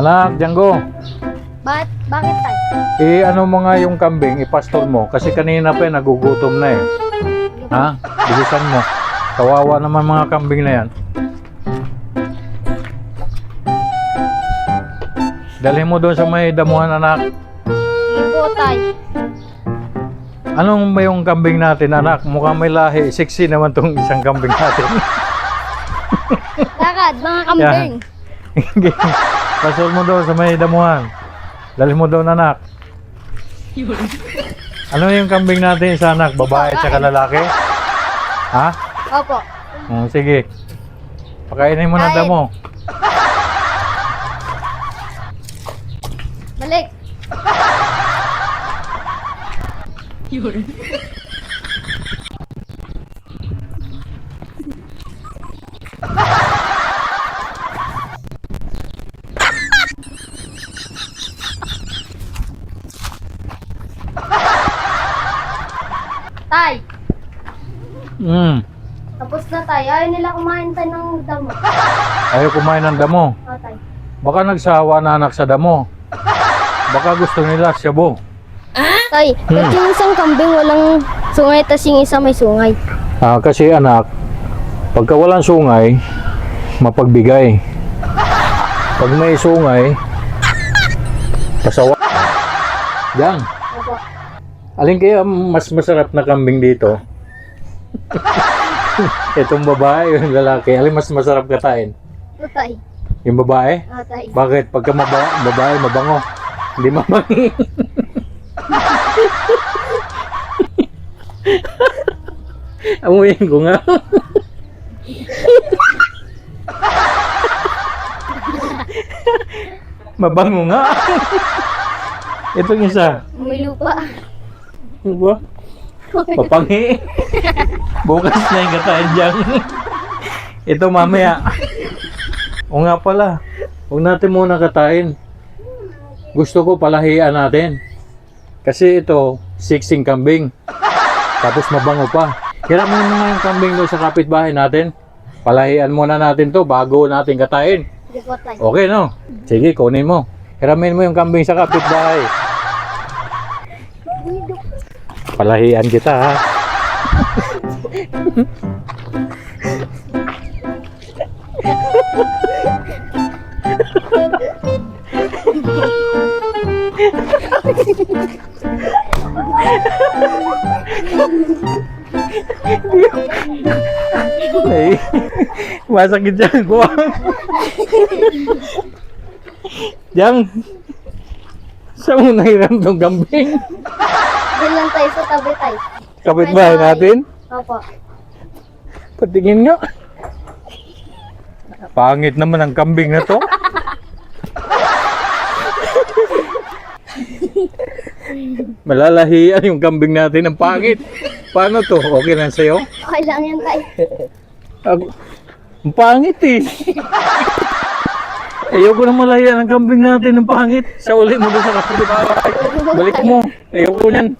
Anak, Django. Bakit tay? Ano mo nga yung kambing, ipastol mo. Kasi kanina pa nagugutom na eh. Ha? Bilisan mo. Kawawa naman mga kambing na yan. Dalhin mo doon sa may damuhan, anak. Sige po tay. Anong ba yung kambing natin, anak? Mukhang may lahi. Sexy naman tong isang kambing natin. Lakad, mga kambing. Pasol mo doon sa may damuhan. Dalhin mo doon, anak. Ano yung kambing natin sa anak? Babae at saka lalaki? Ha? Opo. Sige. Pakainin mo ng damo. Balik. Tay, tapos na tayo. Ayaw nila kumain tayo ng damo. Ayaw kumain ng damo. Tay. Baka nagsawa na anak sa damo. Baka gusto nila shabu. Tay, ba't yung isang kambing walang sungay tas yung isa may sungay? Kasi anak, pagka walang sungay, mapagbigay. Pag may sungay, pasawa. Yan. Opo. Alin kaya mas masarap na kambing dito? Itong babae, yung lalaki. Alin mas masarap katain? Tay. Yung babae? Tay. Bakit? Pagka babae, mabango. Hindi mabangi. Amuyin ko nga. Mabango nga. Itong isa. May lupa. Ano ba? Papangi. Bukas na yung kataan dyan. Ito mamaya. O nga pala. Huwag natin muna katain. Gusto ko palahian natin. Kasi ito, siksing kambing. Tapos mabango pa. Hiramin mo nga yung kambing doon sa kapitbahay natin. Palahian muna natin to bago natin katain. Sige po, tay. Okay, no? Sige, kunin mo. Hiramin mo yung kambing sa kapitbahay. Palahian kita, ha? Ay, masakit dyan ko. Diyan, saan mo nahiram tong kambing? Diyan lang tayo sa tabi, tay. Kapitbahay natin? Opo. Patingin nga. Pangit naman ang kambing na to. Malalahian yung kambing natin ng pangit. Paano to? Okay lang sa'yo? Okay lang yan, tay. Ang pangit eh. Ayoko na malahian ang kambing natin ng pangit. Sa uli mo doon sa kapitbahay. Balik mo. Ayoko yan.